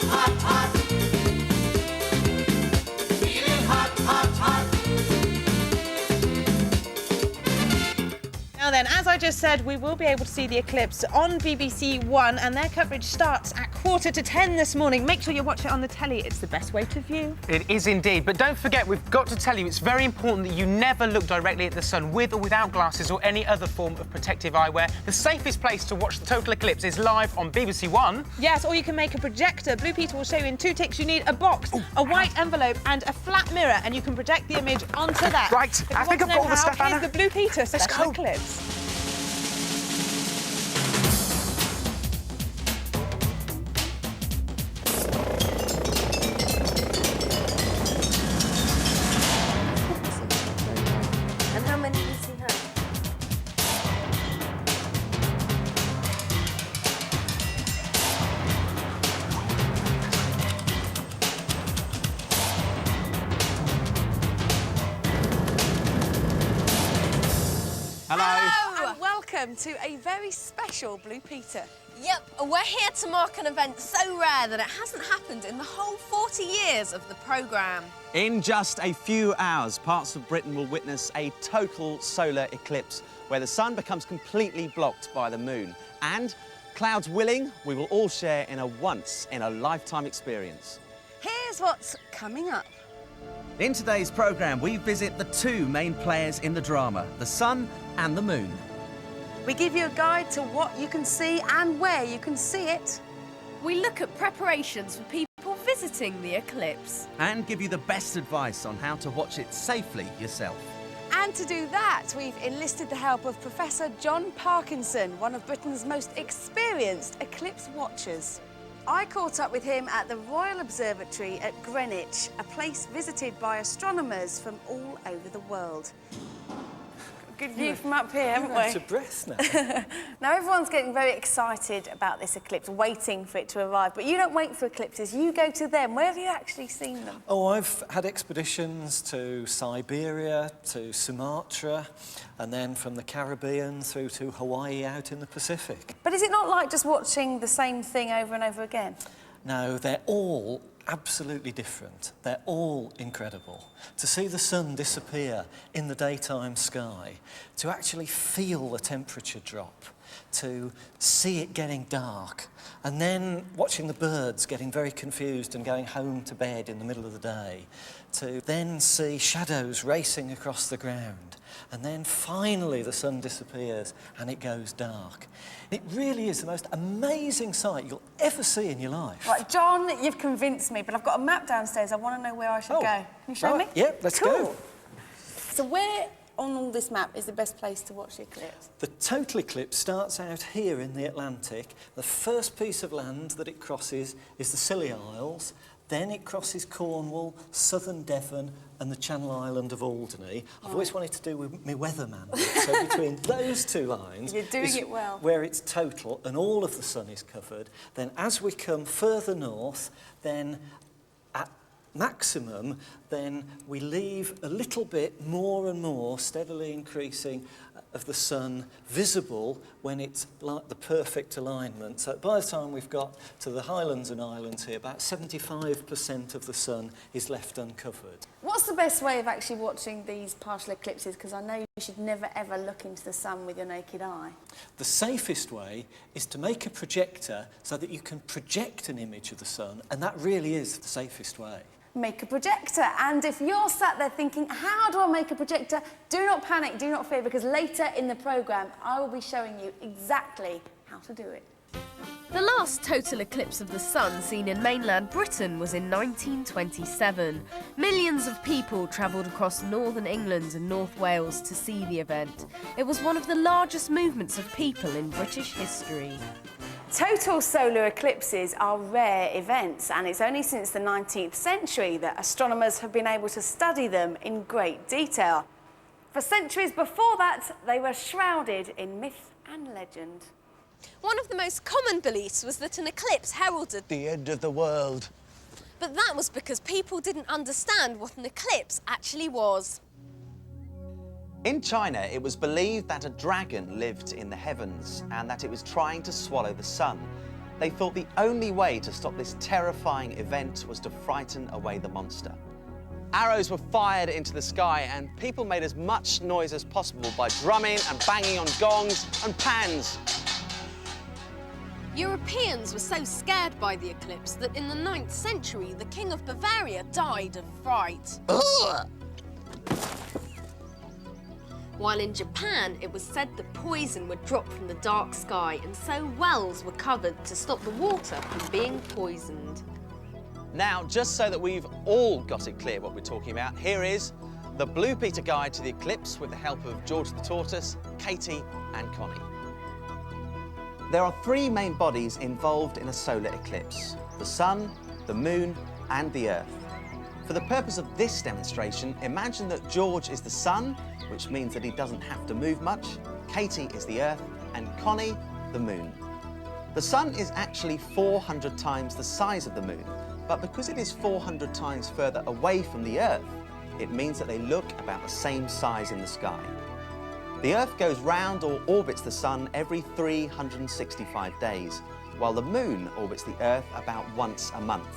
hot, hot. Feeling hot, hot, hot. Now then, as I just said, we will be able to see the eclipse on BBC One, and their coverage starts at 9:45 this morning. Make sure you watch it on the telly. It's the best way to view. It is indeed. But don't forget, we've got to tell you, it's very important that you never look directly at the sun with or without glasses or any other form of protective eyewear. The safest place to watch the total eclipse is live on BBC One. Yes, or you can make a projector. Blue Peter will show you in 2 ticks. You need a box, a white envelope and a flat mirror, and you can project the image onto that. Right, If you I think want I've to got all know the how, stuff, Anna. here's the Blue Peter special go. eclipse. And how many does he have? Hello. And welcome to a very special Blue Peter. Yep, we're here to mark an event so rare that it hasn't happened in the whole 40 years of the programme. In just a few hours, parts of Britain will witness a total solar eclipse where the sun becomes completely blocked by the moon. And, clouds willing, we will all share in a once-in-a-lifetime experience. Here's what's coming up. In today's programme, we visit the 2 main players in the drama, the sun and the moon. We give you a guide to what you can see and where you can see it. We look at preparations for people visiting the eclipse. And give you the best advice on how to watch it safely yourself. And to do that, we've enlisted the help of Professor John Parkinson, one of Britain's most experienced eclipse watchers. I caught up with him at the Royal Observatory at Greenwich, a place visited by astronomers from all over the world. Good view from up here, haven't we? You're out of breath now. Now, everyone's getting very excited about this eclipse, waiting for it to arrive. But you don't wait for eclipses, you go to them. Where have you actually seen them? Oh, I've had expeditions to Siberia, to Sumatra, and then from the Caribbean through to Hawaii out in the Pacific. But is it not like just watching the same thing over and over again? No, they're all absolutely different. They're all incredible. To see the sun disappear in the daytime sky, to actually feel the temperature drop, to see it getting dark, and then watching the birds getting very confused and going home to bed in the middle of the day, to then see shadows racing across the ground, and then finally the sun disappears and it goes dark. It really is the most amazing sight you'll ever see in your life. Right, John, you've convinced me, but I've got a map downstairs. I want to know where I should go. Can you show me? Yeah, let's go. So where on all this map is the best place to watch the eclipse? The total eclipse starts out here in the Atlantic. The first piece of land that it crosses is the Scilly Isles. Then it crosses Cornwall, southern Devon and the Channel Island of Alderney. I've always wanted to do with my weatherman. So between those 2 lines You're doing it well. Where it's total and all of the sun is covered. Then as we come further north, then at maximum, then we leave a little bit more and more, steadily increasing, of the sun visible when it's like the perfect alignment. So by the time we've got to the Highlands and Islands here, about 75% of the sun is left uncovered. What's the best way of actually watching these partial eclipses? Because I know you should never ever look into the sun with your naked eye. The safest way is to make a projector so that you can project an image of the sun, and that really is the safest way. Make a projector. And if you're sat there thinking, how do I make a projector? Do not panic, do not fear, because later in the programme, I will be showing you exactly how to do it. The last total eclipse of the sun seen in mainland Britain was in 1927. Millions of people travelled across northern England and North Wales to see the event. It was one of the largest movements of people in British history. Total solar eclipses are rare events, and it's only since the 19th century that astronomers have been able to study them in great detail. For centuries before that, they were shrouded in myth and legend. One of the most common beliefs was that an eclipse heralded the end of the world. But that was because people didn't understand what an eclipse actually was. In China, it was believed that a dragon lived in the heavens and that it was trying to swallow the sun. They thought the only way to stop this terrifying event was to frighten away the monster. Arrows were fired into the sky and people made as much noise as possible by drumming and banging on gongs and pans. Europeans were so scared by the eclipse that in the 9th century, the King of Bavaria died of fright. Ugh. While in Japan, it was said that poison would drop from the dark sky, and so wells were covered to stop the water from being poisoned. Now, just so that we've all got it clear what we're talking about, here is the Blue Peter Guide to the Eclipse with the help of George the Tortoise, Katy and Konnie. There are three main bodies involved in a solar eclipse: the Sun, the Moon and the Earth. For the purpose of this demonstration, imagine that George is the Sun, which means that he doesn't have to move much, Katy is the Earth and Konnie the Moon. The Sun is actually 400 times the size of the Moon, but because it is 400 times further away from the Earth, it means that they look about the same size in the sky. The Earth goes round or orbits the Sun every 365 days, while the Moon orbits the Earth about once a month.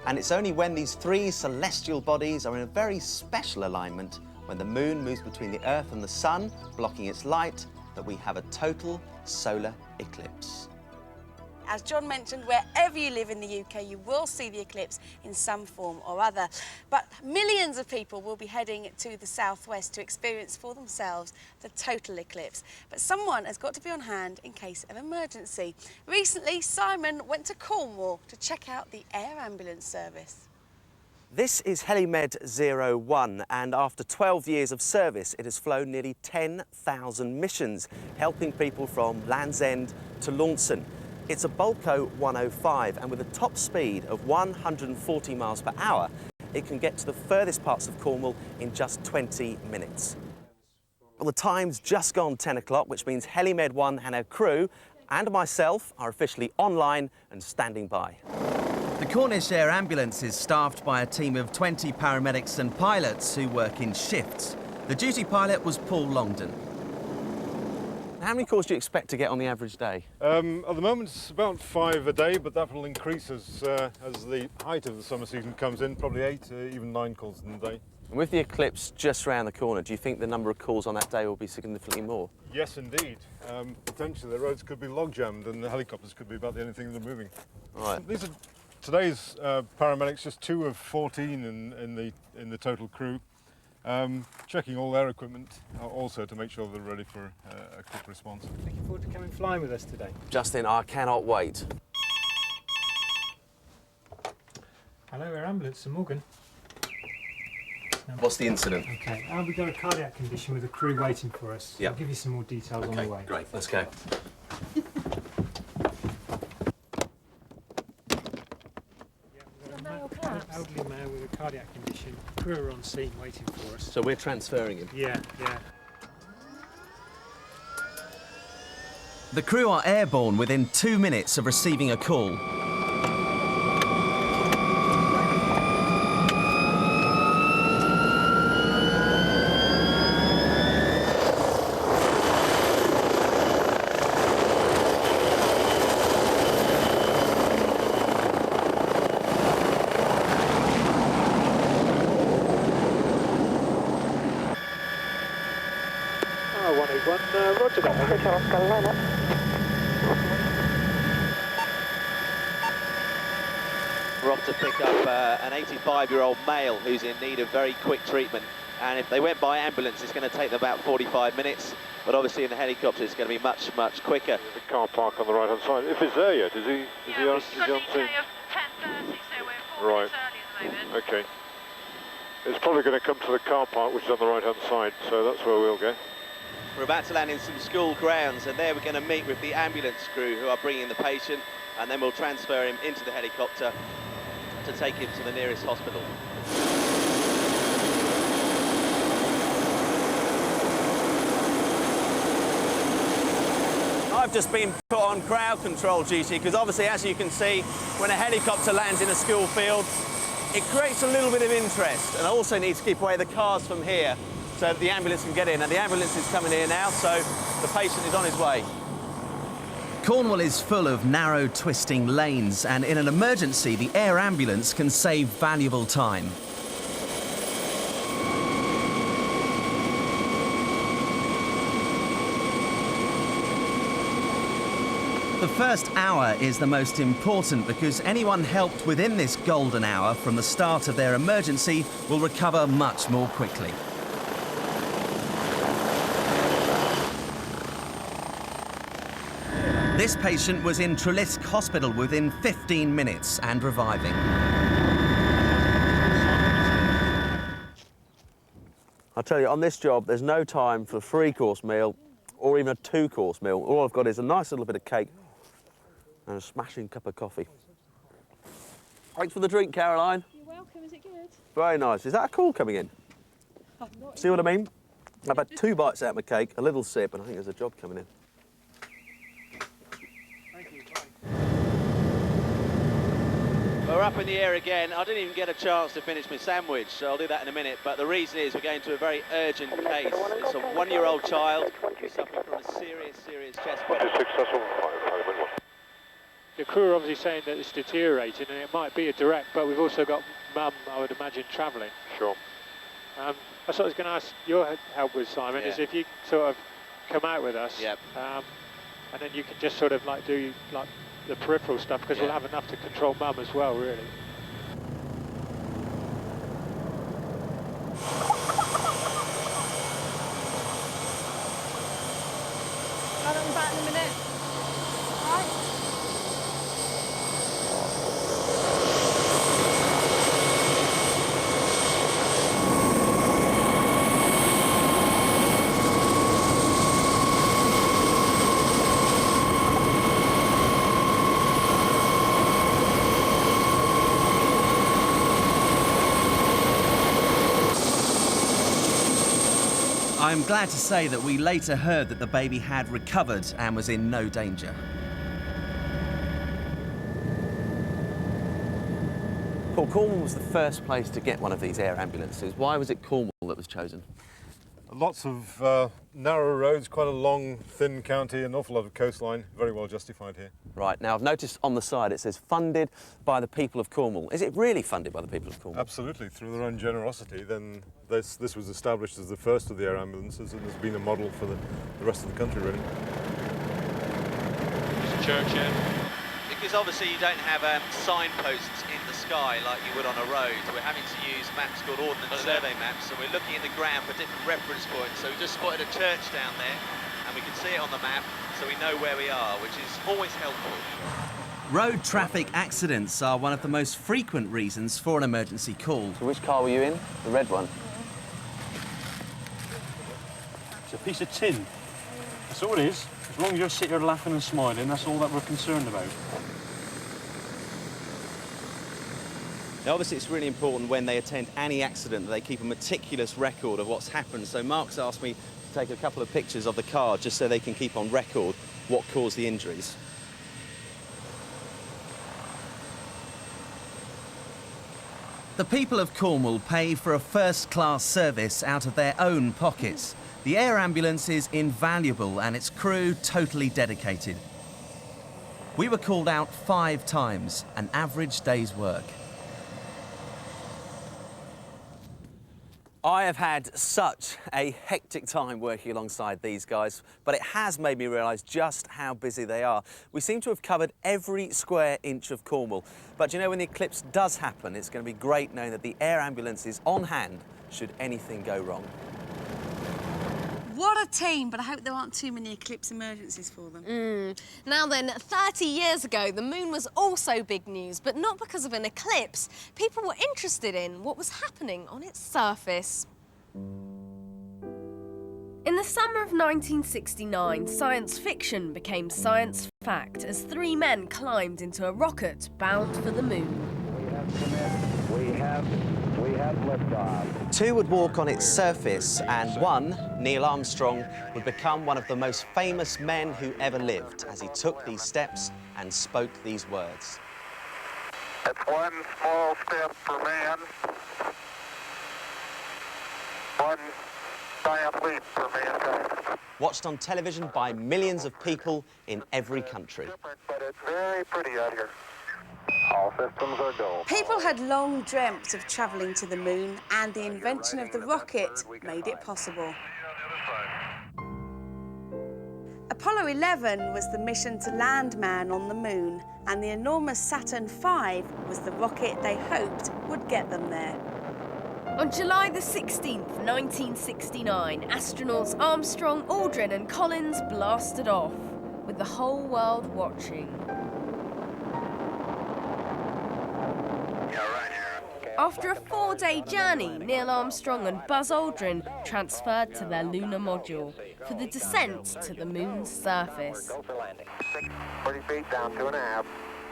And it's only when these three celestial bodies are in a very special alignment, when the Moon moves between the Earth and the Sun, blocking its light, that we have a total solar eclipse. As John mentioned, wherever you live in the UK, you will see the eclipse in some form or other. But millions of people will be heading to the southwest to experience for themselves the total eclipse. But someone has got to be on hand in case of emergency. Recently, Simon went to Cornwall to check out the air ambulance service. This is HeliMed 01, and after 12 years of service, it has flown nearly 10,000 missions, helping people from Land's End to Launceston. It's a Bulco 105, and with a top speed of 140 miles per hour, it can get to the furthest parts of Cornwall in just 20 minutes. Well, the time's just gone 10 o'clock, which means HeliMed 1 and her crew and myself are officially online and standing by. The Cornish Air Ambulance is staffed by a team of 20 paramedics and pilots who work in shifts. The duty pilot was Paul Longdon. How many calls do you expect to get on the average day? At the moment it's about 5 a day, but that will increase as the height of the summer season comes in, probably 8, even 9 calls in the day. And with the eclipse just round the corner, do you think the number of calls on that day will be significantly more? Yes, indeed. Potentially the roads could be log jammed and the helicopters could be about the only thing that are moving. Right. These are today's paramedics, just 2 of 14 in the total crew. Checking all their equipment also to make sure they're ready for a quick response. Looking forward to coming flying with us today. Justin, I cannot wait. Hello, Air Ambulance, St Morgan. What's the incident? Okay, we've got a cardiac condition with a crew waiting for us. Yeah. I'll give you some more details on the way. Great, let's go. Elderly male with a cardiac condition. Crew are on scene waiting for us. So we're transferring him? Yeah. The crew are airborne within 2 minutes of receiving a call. Roger that. We're off to pick up an 85-year-old male who's in need of very quick treatment. And if they went by ambulance, it's going to take them about 45 minutes. But obviously in the helicopter, it's going to be much, much quicker. The car park on the right-hand side. If it's there yet, is he on scene? Got an ETA of 10:30, so we're 4 Right. minutes early at the moment. Okay. It's probably going to come to the car park, which is on the right-hand side, so that's where we'll go. We're about to land in some school grounds, and there we're going to meet with the ambulance crew who are bringing the patient, and then we'll transfer him into the helicopter to take him to the nearest hospital. I've just been put on crowd control duty because obviously, as you can see, when a helicopter lands in a school field, it creates a little bit of interest, and I also need to keep away the cars from here so that the ambulance can get in. And the ambulance is coming here now, so the patient is on his way. Cornwall is full of narrow, twisting lanes, and in an emergency, the air ambulance can save valuable time. The first hour is the most important because anyone helped within this golden hour from the start of their emergency will recover much more quickly. This patient was in Treliske Hospital within 15 minutes and reviving. I tell you, on this job, there's no time for a 3-course meal or even a 2-course meal. All I've got is a nice little bit of cake and a smashing cup of coffee. Thanks for the drink, Caroline. You're welcome. Is it good? Very nice. Is that a call coming in? See what I mean? I've had 2 bites out of my cake, a little sip, and I think there's a job coming in. We're up in the air again. I didn't even get a chance to finish my sandwich, so I'll do that in a minute. But the reason is we're going to a very urgent case. It's a 1-year-old child who's suffering from a serious chest pain. The crew are obviously saying that it's deteriorating, and it might be a direct, but we've also got Mum, I would imagine, travelling. Sure. That's what I was going to ask your help with, Simon, is if you sort of come out with us, and then you can just sort of like do like the peripheral stuff, because we'll have enough to control Mum as well, really. I'll be back in a minute. All right. I'm glad to say that we later heard that the baby had recovered and was in no danger. Paul, Cornwall was the first place to get one of these air ambulances. Why was it Cornwall that was chosen? Lots of narrow roads, quite a long, thin county, an awful lot of coastline, very well justified here. Right, now I've noticed on the side it says funded by the people of Cornwall. Is it really funded by the people of Cornwall? Absolutely, through their own generosity. Then this was established as the first of the air ambulances and has been a model for the rest of the country, really. There's a church here. Because obviously you don't have signposts in the sky like you would on a road. We're having to use maps called Ordnance Survey maps, so we're looking at the ground for different reference points. So we just spotted a church down there, and we can see it on the map, so we know where we are, which is always helpful. Road traffic accidents are one of the most frequent reasons for an emergency call. So which car were you in? The red one? It's a piece of tin. That's all it is. As long as you're sitting here laughing and smiling, that's all that we're concerned about. Now, obviously, it's really important when they attend any accident that they keep a meticulous record of what's happened. So Mark's asked me to take a couple of pictures of the car just so they can keep on record what caused the injuries. The people of Cornwall pay for a first-class service out of their own pockets. The air ambulance is invaluable and its crew totally dedicated. We were called out 5 times, an average day's work. I have had such a hectic time working alongside these guys, but it has made me realise just how busy they are. We seem to have covered every square inch of Cornwall. But you know, when the eclipse does happen, it's going to be great knowing that the air ambulance is on hand should anything go wrong. What a team, but I hope there aren't too many eclipse emergencies for them. Now then, 30 years ago, the moon was also big news, but not because of an eclipse. People were interested in what was happening on its surface. In the summer of 1969, science fiction became science fact as 3 men climbed into a rocket bound for the moon. We have liftoff. 2 would walk on its surface, and 1, Neil Armstrong, would become one of the most famous men who ever lived as he took these steps and spoke these words. It's one small step for man, one giant leap for mankind. Watched on television by millions of people in every country. But it's very pretty out here. All systems are go. People had long dreamt of travelling to the moon, and the invention of the rocket made it possible. Apollo 11 was the mission to land man on the moon, and the enormous Saturn V was the rocket they hoped would get them there. On July the 16th, 1969, astronauts Armstrong, Aldrin and Collins blasted off, with the whole world watching. After a 4-day journey, Neil Armstrong and Buzz Aldrin transferred to their lunar module for the descent to the moon's surface. 40 feet down, 2.5.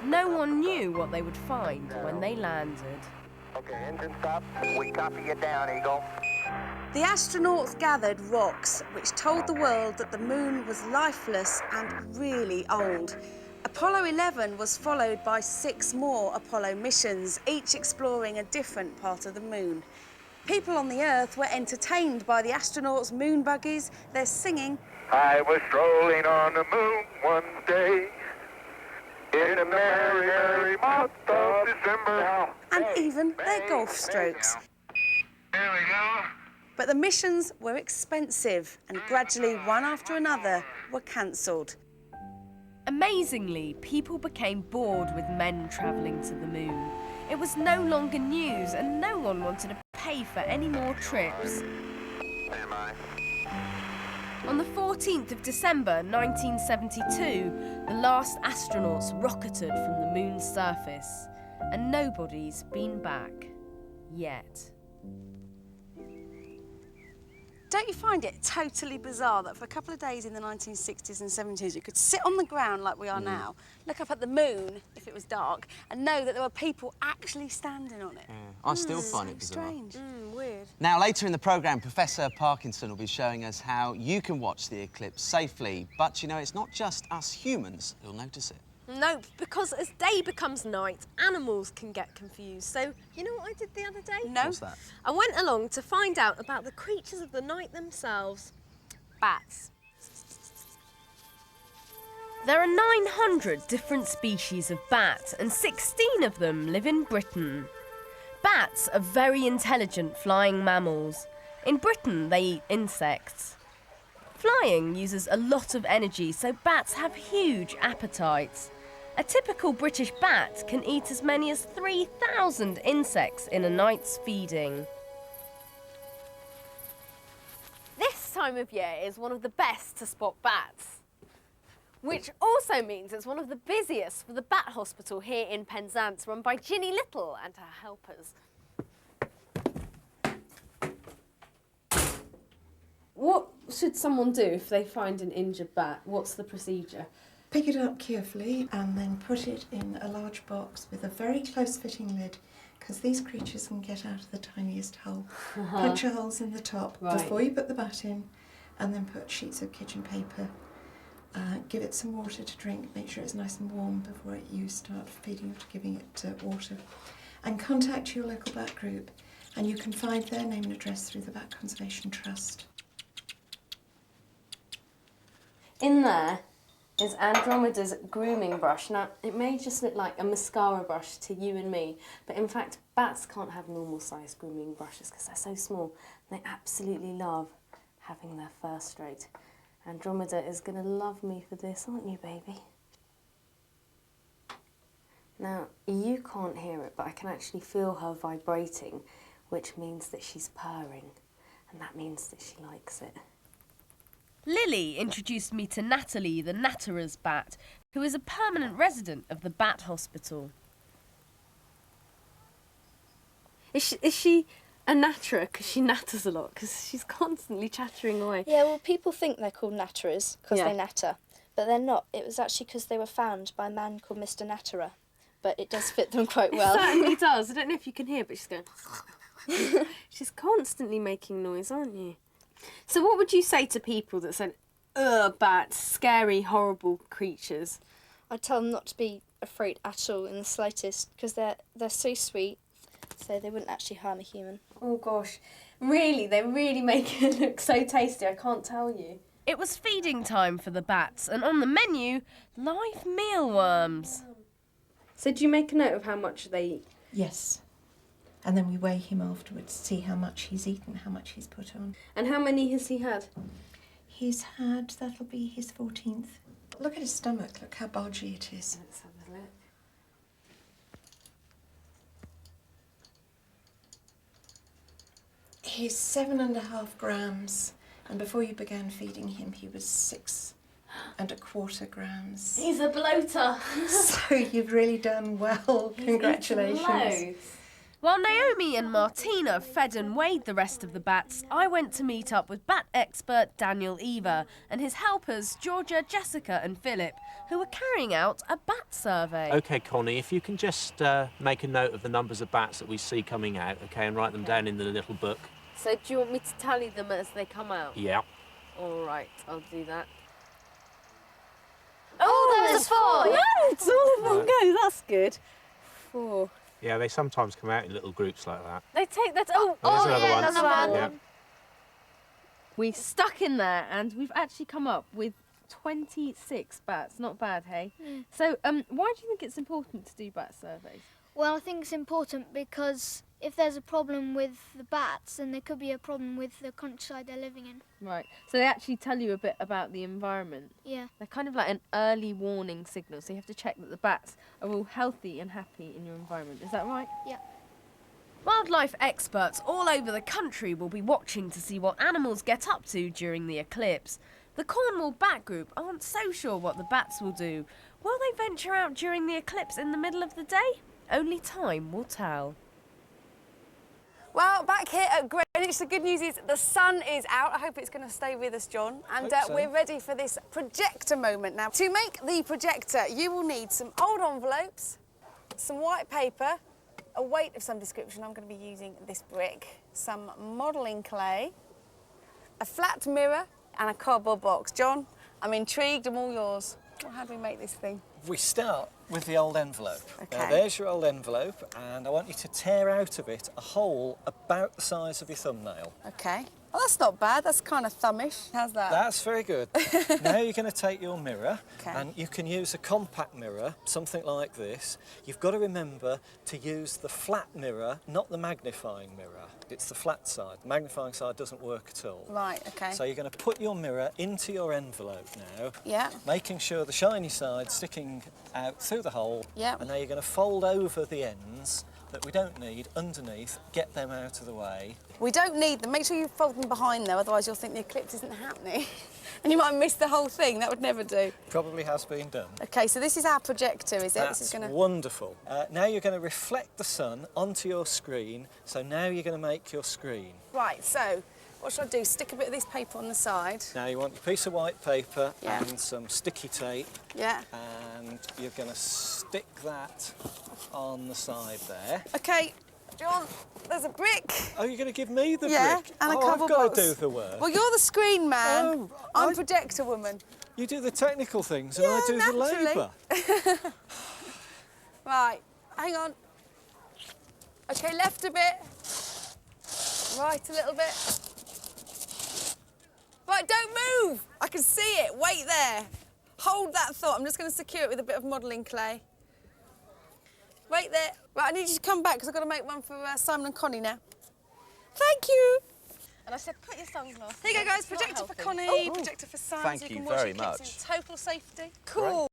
No one knew what they would find when they landed. Okay, engine stop. We copy you down, Eagle. The astronauts gathered rocks which told the world that the moon was lifeless and really old. Apollo 11 was followed by 6 more Apollo missions, each exploring a different part of the moon. People on the Earth were entertained by the astronauts' moon buggies, their singing. I was strolling on the moon one day in a merry, merry month of December. And even their golf strokes. There we go. But the missions were expensive, and gradually, one after another, were cancelled. Amazingly, people became bored with men travelling to the moon. It was no longer news, and no one wanted to pay for any more trips. On the 14th of December 1972, the last astronauts rocketed from the moon's surface, and nobody's been back yet. Don't you find it totally bizarre that for a couple of days in the 1960s and 70s you could sit on the ground like we are now, look up at the moon if it was dark, and know that there were people actually standing on it? I still find it bizarre. Strange. Weird. Now, later in the programme, Professor Parkinson will be showing us how you can watch the eclipse safely. But, you know, it's not just us humans who'll notice it. No, because as day becomes night, animals can get confused. So, you know what I did the other day? No. What's that? I went along to find out about the creatures of the night themselves. Bats. There are 900 different species of bat, and 16 of them live in Britain. Bats are very intelligent flying mammals. In Britain, they eat insects. Flying uses a lot of energy, so bats have huge appetites. A typical British bat can eat as many as 3,000 insects in a night's feeding. This time of year is one of the best to spot bats, which also means it's one of the busiest for the Bat Hospital here in Penzance, run by Ginny Little and her helpers. What should someone do if they find an injured bat? What's the procedure? Pick it up carefully and then put it in a large box with a very close-fitting lid, because these creatures can get out of the tiniest hole. Punch your holes in the top before you put the bat in, and then put sheets of kitchen paper. Give it some water to drink, make sure it's nice and warm before you start feeding it, giving it water. And contact your local bat group, and you can find their name and address through the Bat Conservation Trust. In there is Andromeda's grooming brush. Now, it may just look like a mascara brush to you and me, but in fact, bats can't have normal-sized grooming brushes because they're so small. They absolutely love having their fur straight. Andromeda is going to love me for this, aren't you, baby? Now, you can't hear it, but I can actually feel her vibrating, which means that she's purring, and that means that she likes it. Lily introduced me to Natalie, the natterer's bat, who is a permanent resident of the Bat Hospital. Is she a natterer because she natters a lot? Because she's constantly chattering away. Yeah, well, people think they're called natterers because they natter, but they're not. It was actually because they were found by a man called Mr. Natterer, but it does fit them quite well. It certainly does. I don't know if you can hear, but she's going... She's constantly making noise, aren't you? So what would you say to people that said, ugh, bats, scary, horrible creatures? I'd tell them not to be afraid at all in the slightest, because they're so sweet. so they wouldn't actually harm a human. Oh gosh, really? They really make it look so tasty, I can't tell you. It was feeding time for the bats, and on the menu, live mealworms. So do you make a note of how much they eat? Yes. And then we weigh him afterwards to see how much he's eaten, how much he's put on. And how many has he had? He's had, that'll be his 14th. Look at his stomach, look how bulgy it is. Let's have a look. He's 7.5 grams, and before you began feeding him, he was 6.25 grams. He's a bloater. So you've really done well. Congratulations. While Naomi and Martina fed and weighed the rest of the bats, I went to meet up with bat expert Daniel Eva and his helpers Georgia, Jessica and Philip, who were carrying out a bat survey. OK, Connie, if you can just make a note of the numbers of bats that we see coming out, OK, and write them down in the little book. So do you want me to tally them as they come out? Yeah. All right, I'll do that. Oh, there's 4! No, it's all in one go, that's good. 4. Yeah, they sometimes come out in little groups like that. They take that. Oh, There's another one. Another one. Yeah. We stuck in there, and we've actually come up with 26 bats. Not bad, hey? So, why do you think it's important to do bat surveys? Well, I think it's important because if there's a problem with the bats, then there could be a problem with the countryside they're living in. Right. So they actually tell you a bit about the environment. Yeah. They're kind of like an early warning signal, so you have to check that the bats are all healthy and happy in your environment. Is that right? Yeah. Wildlife experts all over the country will be watching to see what animals get up to during the eclipse. The Cornwall Bat Group aren't so sure what the bats will do. Will they venture out during the eclipse in the middle of the day? Only time will tell. Well, back here at Greenwich, the good news is the sun is out. I hope it's going to stay with us, John. And we're ready for this projector moment now. To make the projector, you will need some old envelopes, some white paper, a weight of some description. I'm going to be using this brick, some modelling clay, a flat mirror and a cardboard box. John, I'm intrigued, I'm all yours. Well, how do we make this thing? We start with the old envelope. Okay. There's your old envelope, and I want you to tear out of it a hole about the size of your thumbnail. Okay. Well, that's not bad. That's kind of thumbish. How's that? That's very good. Now you're going to take your mirror, and you can use a compact mirror, something like this. You've got to remember to use the flat mirror, not the magnifying mirror. It's the flat side. The magnifying side doesn't work at all. Right, okay. So you're going to put your mirror into your envelope now, Yeah. making sure the shiny side sticking out through the hole. Yeah. And now you're going to fold over the ends that we don't need underneath, get them out of the way. We don't need them. Make sure you fold them behind, though, otherwise you'll think the eclipse isn't happening. And you might miss the whole thing. That would never do. Probably has been done. OK, so this is our projector, is it? That's this is gonna... wonderful. Now you're going to reflect the sun onto your screen, so now you're going to make your screen. Right, so what should I do? Stick a bit of this paper on the side. Now you want a piece of white paper Yeah. and some sticky tape. Yeah. And you're going to stick that on the side there. OK, John, there's a brick. Oh, you're going to give me the Yeah, brick? and a oh, cardboard I've got box. to do the work. Well, you're the screen man. Oh, I'm projector woman. You do the technical things and I do the labour. Right, hang on. OK, left a bit. Right, a little bit. Right, don't move. I can see it. Wait there. Hold that thought. I'm just going to secure it with a bit of modelling clay. Wait there. Right, I need you to come back because I've got to make one for Simon and Connie now. Thank you. And I said, put your sunglasses. Here you go, guys. It's not Projector for healthy. Connie, projector for Simon. Thank so you can watch very Eclipse much. in total safety. Cool.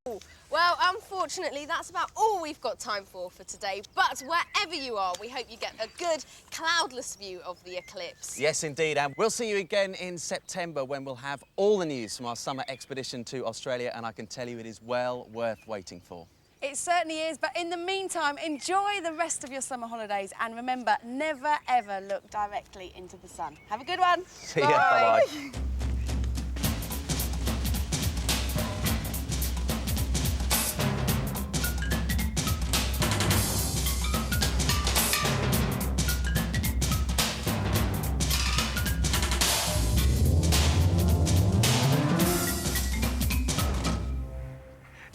Well, unfortunately, that's about all we've got time for today. But wherever you are, we hope you get a good cloudless view of the eclipse. Yes, indeed. And we'll see you again in September when we'll have all the news from our summer expedition to Australia. And I can tell you it is well worth waiting for. It certainly is, but in the meantime, enjoy the rest of your summer holidays and remember, never ever look directly into the sun. Have a good one. See ya. Bye-bye.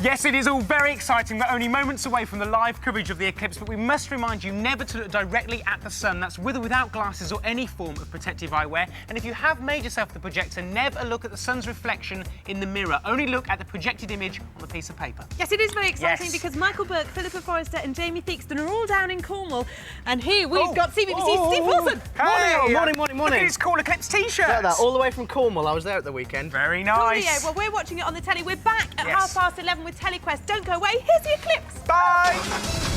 Yes, it is all very exciting. We're only moments away from the live coverage of the eclipse, but we must remind you never to look directly at the sun. That's with or without glasses or any form of protective eyewear. And if you have made yourself the projector, never look at the sun's reflection in the mirror. Only look at the projected image on the piece of paper. Yes, it is very exciting Yes. because Michael Burke, Philippa Forrester and Jamie Theakston are all down in Cornwall. And here we've got CBBC's Steve Wilson. Hey, morning. Look at his cool eclipse t-shirt. Look at that, all the way from Cornwall. I was there at the weekend. Very Cool, nice. Leo. Well, we're watching it on the telly. We're back at Yes. 11:30 with TeleQuest. Don't go away. Here's the eclipse. Bye.